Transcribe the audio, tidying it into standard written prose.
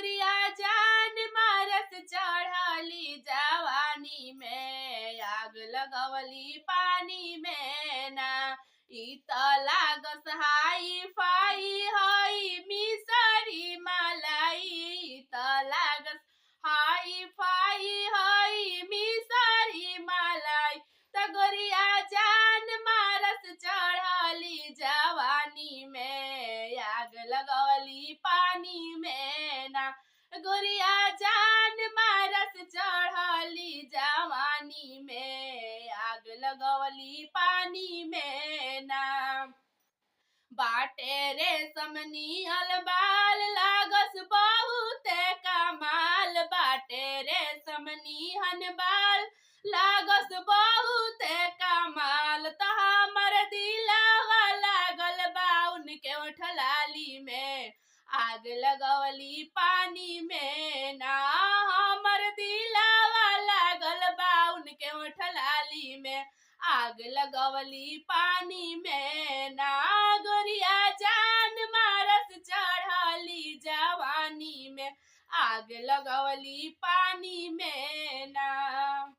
गोरिया जान मारस चढ़ली जवानी में आग लगवली पानी में ना। ई त लागस हाई फाई हई मिसरी मलाई। ई त लागस हाई फाई हई मिसरी मलाई। त गोरिया जान मारस चढ़ली जवानी में आग लगवली पानी में ना। गोरिया जान मारस चढ़ली जवानी में आग लगवली पानी में ना। बाटे रेशम नियल बाल लागस बहुते कमाल। बाटे रेशम निहन बाल लागस बहुते कमाल। त हमर दिलवा लागल बा उनके ओठलाली में आग लगवली पानी में ना। हमर दिलवा लागल बा उनके ओठलाली में आग लगवली पानी में ना। गोरिया जान मारस चढ़ली जवानी में आग लगवली